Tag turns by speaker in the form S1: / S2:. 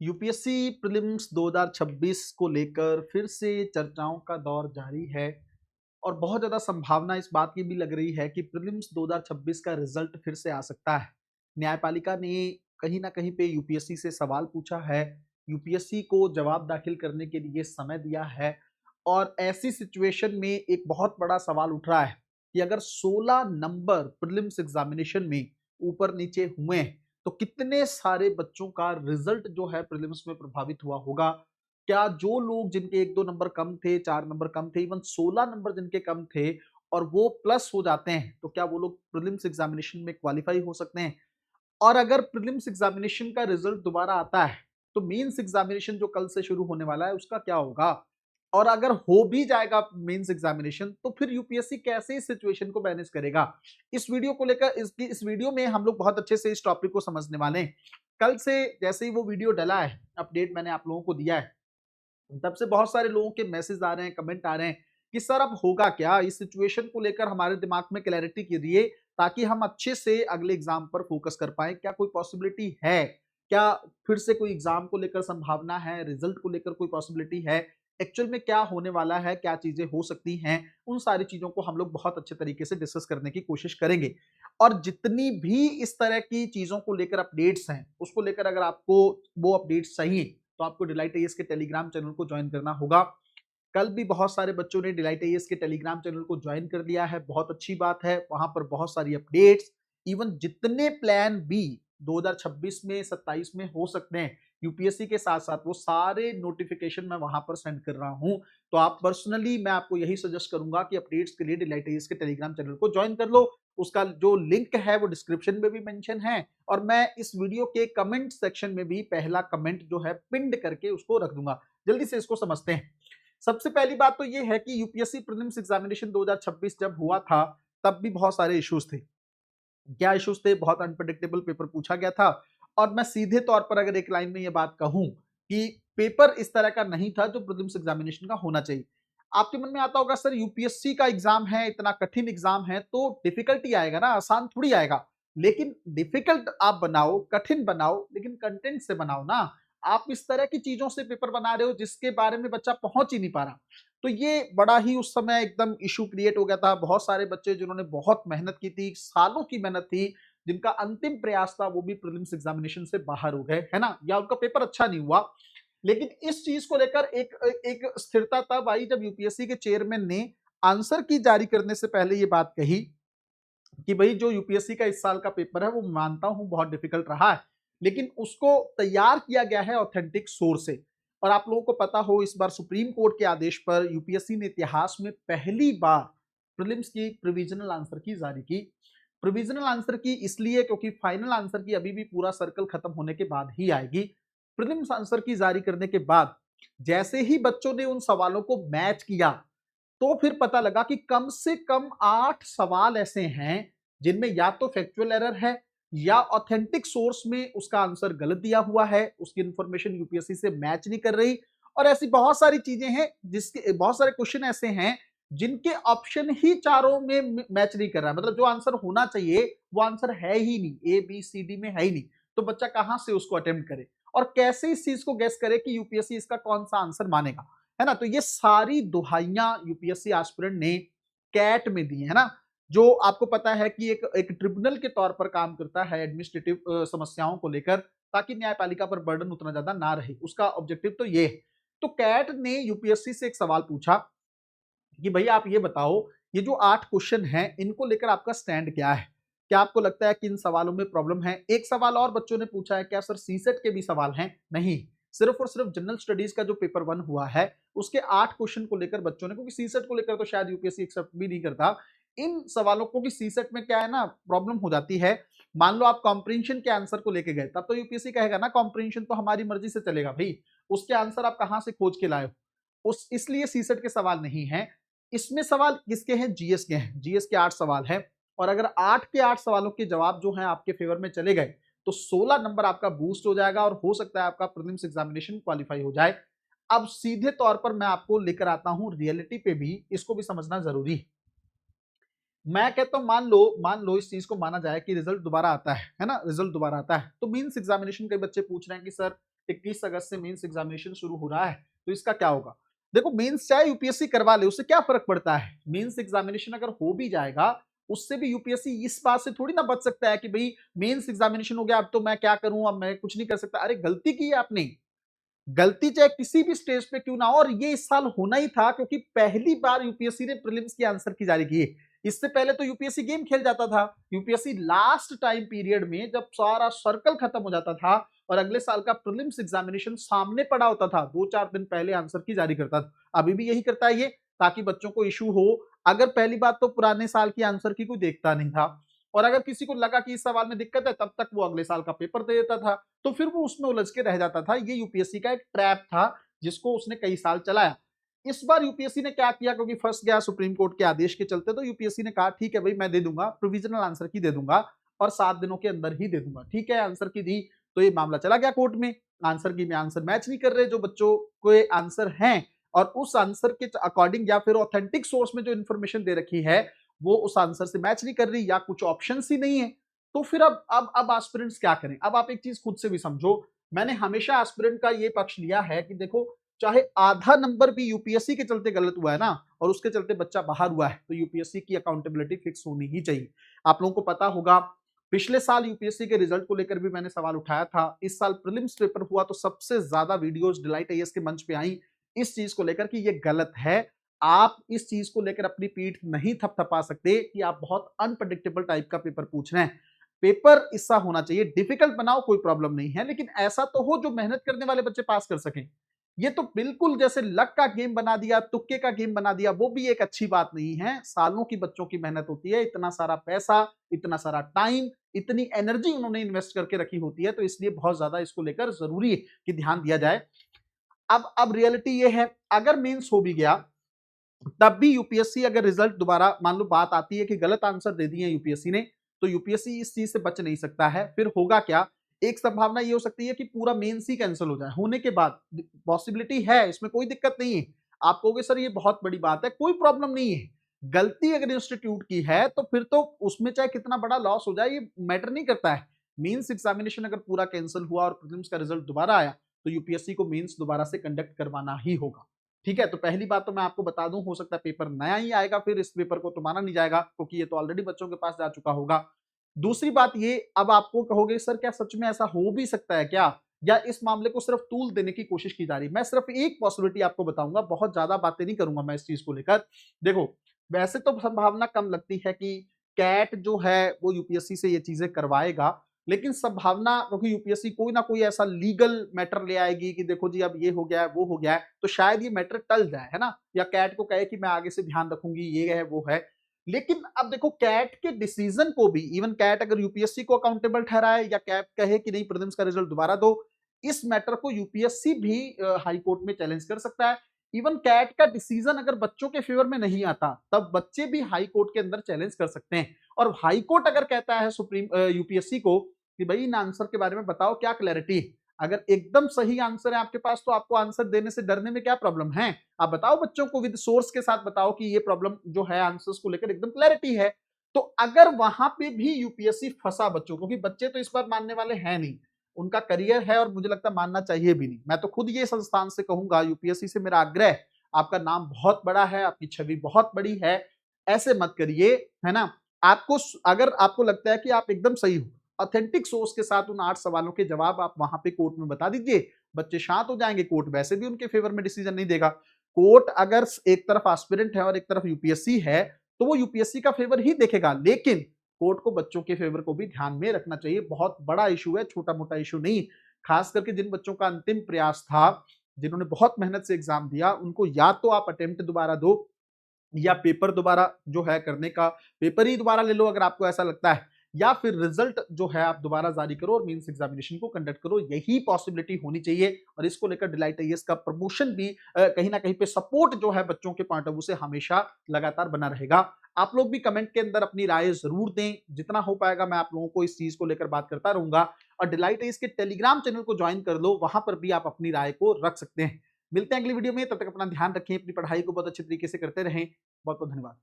S1: UPSC prelims 2026 को लेकर फिर से चर्चाओं का दौर जारी है और बहुत ज़्यादा संभावना इस बात की भी लग रही है कि प्रीलिम्स 2026 का रिजल्ट फिर से आ सकता है। न्यायपालिका ने कहीं न कहीं पे यूपीएससी से सवाल पूछा है, यूपीएससी को जवाब दाखिल करने के लिए समय दिया है और ऐसी सिचुएशन में एक बहुत बड़ा सवाल उठ रहा है कि अगर 16 नंबर प्रीलिम्स एग्जामिनेशन में ऊपर-नीचे हुए हैं, तो कितने सारे बच्चों का रिजल्ट जो है प्रीलिम्स में प्रभावित हुआ होगा। क्या जो लोग जिनके 1-2 नंबर कम थे, 4 नंबर कम थे, इवन 16 नंबर जिनके कम थे और वो प्लस हो जाते हैं, तो क्या वो लोग प्रीलिम्स एग्जामिनेशन में क्वालीफाई हो सकते हैं? और अगर प्रीलिम्स एग्जामिनेशन का रिजल्ट दोबारा आता है, तो मेंस एग्जामिनेशन जो कल से शुरू होने वाला है, उसका क्या होगा? और अगर हो भी जाएगा मेंस एग्जामिनेशन, तो फिर यूपीएससी कैसे इस सिचुएशन को मैनेज करेगा? इस वीडियो को लेकर इस वीडियो में हम लोग बहुत अच्छे से इस टॉपिक को समझने वाले हैं। कल से जैसे ही वो वीडियो डला है, अपडेट मैंने आप लोगों को दिया है, तब से बहुत सारे लोगों के मैसेज आ रहे हैं, कमेंट आ रहे हैं कि सर अब होगा क्या? इस सिचुएशन को लेकर हमारे दिमाग में क्लैरिटी कीजिए ताकि हम अच्छे से अगले एग्जाम पर फोकस कर पाएँ। क्या कोई पॉसिबिलिटी है? क्या फिर से कोई एग्जाम को लेकर संभावना है? रिजल्ट को लेकर कोई पॉसिबिलिटी है? एक्चुअल में क्या होने वाला है? क्या चीज़ें हो सकती हैं? उन सारी चीज़ों को हम लोग बहुत अच्छे तरीके से डिस्कस करने की कोशिश करेंगे। और जितनी भी इस तरह की चीज़ों को लेकर अपडेट्स हैं, उसको लेकर अगर आपको वो अपडेट्स चाहिए तो आपको डिलाइट आईएएस के टेलीग्राम चैनल को ज्वाइन करना होगा। कल भी बहुत सारे बच्चों ने डिलाइट आईएएस के टेलीग्राम चैनल को ज्वाइन कर लिया है, बहुत अच्छी बात है। वहाँ पर बहुत सारी अपडेट्स, इवन जितने प्लान बी 2026 में, 27 में हो सकते हैं, यूपीएससी के साथ-साथ वो सारे नोटिफ़िकेशन मैं वहाँ पर सेंड कर रहा हूँ। तो आप पर्सनली मैं आपको यही सजेस्ट करूँगा कि अपडेट्स के लिए डिलाइट आईएएस के टेलीग्राम चैनल को ज्वाइन कर लो। उसका जो लिंक है वो डिस्क्रिप्शन में भी मेंशन है और मैं इस वीडियो के कमेंट सेक्शन में भी पहला कमेंट जो है पिन्ड करके उसको रख दूँगा। जल्दी से इसको समझते हैं। सबसे पहली बात तो ये है कि यूपीएससी प्रीलिम्स एग्जामिनेशन 2026 जब हुआ था, तब भी बहुत सारे इश्यूज थे। क्या इश्यूज थे? बहुत अनप्रेडिक्टेबल पेपर पूछा गया था और मैं सीधे तौर पर अगर एक लाइन में ये बात कहूं कि पेपर इस तरह का नहीं था जो प्रीलिम्स एग्जामिनेशन का होना चाहिए। आपके मन में आता होगा सर यूपीएससी का एग्जाम है, इतना कठिन एग्जाम है तो डिफिकल्टी आएगा ना, आसान थोड़ी आएगा। लेकिन डिफिकल्ट आप बनाओ, कठिन बनाओ, लेकिन कंटेंट से बनाओ ना। आप इस तरह की चीजों से पेपर बना रहे हो जिसके बारे में बच्चा पहुंच ही नहीं पा रहा। तो ये बड़ा ही उस समय एकदम इशू क्रिएट हो गया था। बहुत सारे बच्चे जिन्होंने बहुत मेहनत की थी, सालों की मेहनत थी, जिनका अंतिम प्रयास था वो भी प्रीलिम्स एग्जामिनेशन से बाहर हो गए, है ना? या उनका पेपर अच्छा नहीं हुआ। लेकिन इस चीज को लेकर एक एक स्थिरता तब आई जब यूपीएससी के चेयरमैन ने आंसर की जारी करने से पहले ये बात कही कि भाई जो यूपीएससी का इस साल का पेपर है वो मानता हूं बहुत डिफिकल्ट रहा है, लेकिन उसको तैयार किया गया है ऑथेंटिक सोर्स से। और आप लोगों को पता हो इस बार सुप्रीम कोर्ट के आदेश पर यूपीएससी ने इतिहास में पहली बार प्रीलिम्स की प्रोविजनल आंसर की जारी की। प्रोविजनल आंसर की इसलिए क्योंकि फाइनल आंसर की अभी भी पूरा सर्कल खत्म होने के बाद ही आएगी। प्रीलिम्स आंसर की जारी करने के बाद जैसे ही बच्चों ने उन सवालों को मैच किया, तो फिर पता लगा कि कम से कम 8 सवाल ऐसे हैं जिनमें या तो फैक्चुअल एरर है या ऑथेंटिक सोर्स में उसका आंसर गलत दिया हुआ है, उसकी इंफॉर्मेशन यूपीएससी से मैच नहीं कर रही। और ऐसी बहुत सारी चीजें हैं जिसके बहुत सारे क्वेश्चन ऐसे हैं जिनके ऑप्शन ही चारों में मैच नहीं कर रहा है। मतलब जो आंसर होना चाहिए वो आंसर है ही नहीं, ए बी सी डी में है ही नहीं। तो बच्चा कहां से उसको अटेम्प्ट करे और कैसे इस चीज को गेस करे कि यूपीएससी इसका कौन सा आंसर मानेगा, है ना? तो ये सारी दुहाइयां यूपीएससी एस्पिरेंट ने कैट में दी है ना, जो आपको पता है कि एक एक ट्रिब्यूनल के तौर पर काम करता है एडमिनिस्ट्रेटिव समस्याओं को लेकर, ताकि न्यायपालिका पर बर्डन उतना ज्यादा ना रहे। उसका ऑब्जेक्टिव तो ये है। तो कैट ने यूपीएससी से एक सवाल पूछा कि भैया आप ये बताओ, ये जो 8 क्वेश्चन हैं इनको लेकर आपका स्टैंड क्या है? क्या आपको लगता है कि इन सवालों में प्रॉब्लम है? एक सवाल और बच्चों ने पूछा है, क्या सर सीसेट के भी सवाल हैं? नहीं, सिर्फ और सिर्फ जनरल स्टडीज का जो पेपर 1 हुआ है उसके 8 क्वेश्चन को लेकर बच्चों ने, क्योंकि सीसेट को लेकर तो शायद यूपीएससी एक्सेप्ट भी नहीं करता इन सवालों को कि सीसेट में क्या है ना, प्रॉब्लम हो जाती है। मान लो आप कॉम्प्रिहेंशन के आंसर को लेके गए, तब तो यूपीएससी कहेगा ना कॉम्प्रिहेंशन तो हमारी मर्जी से चलेगा भाई, उसके आंसर आप कहां से खोज के लाए हो? उस इसलिए सीसेट के सवाल नहीं है। इसमें सवाल किसके हैं? जीएस के हैं। जीएस के 8 सवाल हैं और अगर 8 के 8 सवालों के जवाब जो हैं आपके फेवर में चले गए, तो 16 नंबर आपका बूस्ट हो जाएगा और हो सकता है आपका प्रीलिम्स एग्जामिनेशन क्वालिफाई हो जाए। अब सीधे तौर पर मैं आपको लेकर आता हूं रियलिटी पे भी, इसको भी समझना जरूरी है। मैं कहता हूं मान लो इस चीज को माना जाए कि रिजल्ट दोबारा आता है ना? रिजल्ट दोबारा आता है तो मींस एग्जामिनेशन के बच्चे पूछ रहे हैं कि सर 21 अगस्त से मेंस एग्जामिनेशन शुरू हो रहा है, तो इसका क्या होगा? देखो मेंस चाहे यूपीएससी करवा ले, उससे क्या फर्क पड़ता है? मेंस एग्जामिनेशन अगर हो भी जाएगा, उससे भी यूपीएससी इस बात से थोड़ी ना बच सकता है कि भाई मेंस एग्जामिनेशन हो गया, अब तो मैं क्या करूं, अब मैं कुछ नहीं कर सकता। अरे गलती की है आपने, गलती चाहे किसी भी स्टेज पे क्यों ना हो, और ये इस साल होना ही था क्योंकि पहली बार यूपीएससी ने प्रीलिम्स की आंसर की जारी की है। इससे पहले तो यूपीएससी गेम खेल जाता था। यूपीएससी लास्ट टाइम पीरियड में जब सारा सर्कल खत्म हो जाता था और अगले साल का प्रीलिम्स एग्जामिनेशन सामने पड़ा होता था, 2-4 दिन पहले आंसर की जारी करता था। अभी भी यही करता है ये, ताकि बच्चों को इशू हो। अगर पहली बात तो पुराने साल की आंसर की कोई देखता नहीं था, और अगर किसी को लगा कि इस सवाल में दिक्कत है, तब तक वो अगले साल का पेपर दे देता था, तो फिर वो उसमें उलझ के रह जाता था। ये यूपीएससी का एक ट्रैप था जिसको उसने कई साल चलाया। इस बार यूपीएससी ने क्या किया, क्योंकि फंस गया सुप्रीम कोर्ट के आदेश के चलते, तो यूपीएससी ने कहा ठीक है भाई, मैं दे दूंगा, प्रोविजनल आंसर की दे दूंगा और 7 दिनों के अंदर ही दे दूंगा। ठीक है, आंसर की दी तो ये मामला चला गया कोर्ट में। आंसर की में आंसर मैच नहीं कर रहे जो बच्चों के आंसर हैं, और उस आंसर के अकॉर्डिंग या फिर ऑथेंटिक सोर्स में जो इन्फॉर्मेशन दे रखी है वो उस आंसर से मैच नहीं कर रही, या कुछ ऑप्शंस ही नहीं है। तो फिर अब एस्पिरेंट्स क्या करें? अब आप एक चीज खुद से भी समझो, मैंने हमेशा एस्पिरेंट का ये पक्ष लिया है कि देखो, चाहे आधा नंबर भी यूपीएससी के चलते गलत हुआ है ना, और उसके चलते बच्चा बाहर हुआ है, तो यूपीएससी की अकाउंटेबिलिटी फिक्स होनी ही चाहिए। आप लोगों को पता होगा, पिछले साल यूपीएससी के रिजल्ट को लेकर भी मैंने सवाल उठाया था। इस साल प्रीलिम्स पेपर हुआ तो सबसे ज्यादा वीडियोस डिलाइट आईएएस के मंच पे आई इस चीज को लेकर कि ये गलत है। आप इस चीज को लेकर अपनी पीठ नहीं थपथपा सकते कि आप बहुत अनप्रडिक्टेबल टाइप का पेपर पूछ रहे हैं। पेपर ऐसा होना चाहिए, डिफिकल्ट बनाओ कोई प्रॉब्लम नहीं है, लेकिन ऐसा तो हो जो मेहनत करने वाले बच्चे पास कर सकें। ये तो बिल्कुल जैसे लक का गेम बना दिया, तुक्के का गेम बना दिया, वो भी एक अच्छी बात नहीं है। सालों की बच्चों की मेहनत होती है, इतना सारा पैसा, इतना सारा टाइम, इतनी एनर्जी उन्होंने इन्वेस्ट करके रखी होती है, तो इसलिए बहुत ज्यादा इसको लेकर जरूरी है कि ध्यान दिया जाए। अब रियलिटी ये है, अगर मेंस हो भी गया तब भी यूपीएससी अगर रिजल्ट दोबारा मान लो बात आती है कि गलत आंसर दे दिए यूपीएससी ने, तो यूपीएससी इस चीज से बच नहीं सकता है। फिर होगा क्या, एक संभावना ये हो सकती है कि पूरा मेंस ही कैंसिल हो जाए होने के बाद। पॉसिबिलिटी है, इसमें कोई दिक्कत नहीं है। आप कहोगे सर ये बहुत बड़ी बात है, कोई प्रॉब्लम नहीं है। गलती अगर इंस्टीट्यूट की है तो फिर तो उसमें चाहे कितना बड़ा लॉस हो जाए ये मैटर नहीं करता है। मेंस एग्जामिनेशन अगर पूरा कैंसिल हुआ और प्रीलिम्स का रिजल्ट दोबारा आया, तो यूपीएससी को मेंस दोबारा से कंडक्ट करवाना ही होगा। ठीक है, तो पहली बात तो मैं आपको बता दूं, हो सकता है पेपर नया ही आएगा, फिर इस पेपर को तो माना नहीं जाएगा क्योंकि ये तो ऑलरेडी बच्चों के पास जा चुका होगा। दूसरी बात ये, अब आपको कहोगे सर क्या सच में ऐसा हो भी सकता है क्या, या इस मामले को सिर्फ तूल देने की कोशिश की जा रही है? मैं सिर्फ एक पॉसिबिलिटी आपको बताऊंगा, बहुत ज्यादा बातें नहीं करूंगा मैं इस चीज को लेकर। देखो, वैसे तो संभावना कम लगती है कि कैट जो है वो यूपीएससी से ये चीजें करवाएगा, लेकिन संभावना, क्योंकि यूपीएससी कोई ना कोई ऐसा लीगल मैटर ले आएगी कि देखो जी अब ये हो गया है वो हो गया है, तो शायद ये मैटर टल जाए, है ना, या कैट को कहे कि मैं आगे से ध्यान रखूंगी, ये है वो है। लेकिन अब देखो, कैट के डिसीजन को भी, इवन कैट अगर यूपीएससी को अकाउंटेबल ठहराए या कैट कहे कि नहीं प्रीलिम्स का रिजल्ट दोबारा दो, इस मैटर को यूपीएससी भी हाई कोर्ट में चैलेंज कर सकता है। इवन कैट का डिसीजन अगर बच्चों के फेवर में नहीं आता, तब बच्चे भी हाई कोर्ट के अंदर चैलेंज कर सकते हैं। और हाई कोर्ट अगर कहता है सुप्रीम यूपीएससी को कि भाई इन आंसर के बारे में बताओ क्या क्लैरिटी है, अगर एकदम सही आंसर है आपके पास तो आपको आंसर देने से डरने में क्या प्रॉब्लम है? आप बताओ बच्चों को, विद सोर्स के साथ बताओ कि ये प्रॉब्लम जो है आंसर्स को लेकर एकदम क्लैरिटी है। तो अगर वहां पे भी यूपीएससी फंसा बच्चों, क्योंकि बच्चे तो इस बार मानने वाले हैं नहीं, उनका करियर है और मुझे लगता है मानना चाहिए भी नहीं। मैं तो खुद ये संस्थान से कहूंगा, यूपीएससी से मेरा आग्रह, आपका नाम बहुत बड़ा है, आपकी छवि बहुत बड़ी है, ऐसे मत करिए, है ना। आपको अगर आपको लगता है कि आप एकदम सही हो, ऑथेंटिक सोर्स के साथ उन 8 सवालों के जवाब आप वहां पे कोर्ट में बता दीजिए, बच्चे शांत हो जाएंगे। कोर्ट वैसे भी उनके फेवर में डिसीजन नहीं देगा। कोर्ट अगर एक तरफ एस्पिरेंट है और एक तरफ यूपीएससी है, तो वो यूपीएससी का फेवर ही देखेगा, लेकिन कोर्ट को बच्चों के फेवर को भी ध्यान में रखना चाहिए। बहुत बड़ा इशू है, छोटा मोटा इशू नहीं। खास करके जिन बच्चों का अंतिम प्रयास था, जिन्होंने बहुत मेहनत से एग्जाम दिया, उनको या तो आप अटेम्प्ट दोबारा दो, या पेपर दोबारा जो है करने का, पेपर ही दोबारा ले लो अगर आपको ऐसा लगता है, या फिर रिजल्ट जो है आप दोबारा जारी करो और मेंस एग्जामिनेशन को कंडक्ट करो। यही पॉसिबिलिटी होनी चाहिए। और इसको लेकर डिलाइट आईएएस का प्रमोशन भी कहीं ना कहीं पे सपोर्ट जो है बच्चों के पॉइंट ऑफ व्यू से हमेशा लगातार बना रहेगा। आप लोग भी कमेंट के अंदर अपनी राय जरूर दें, जितना हो पाएगा मैं आप लोगों को इस चीज को लेकर बात करता रहूंगा। और डिलाइट आईएएस के टेलीग्राम चैनल को ज्वाइन कर लो, वहां पर भी आप अपनी राय को रख सकते हैं। मिलते हैं अगली वीडियो में, तब तक अपना ध्यान रखें, अपनी पढ़ाई को बहुत अच्छे तरीके से करते रहें। बहुत बहुत धन्यवाद।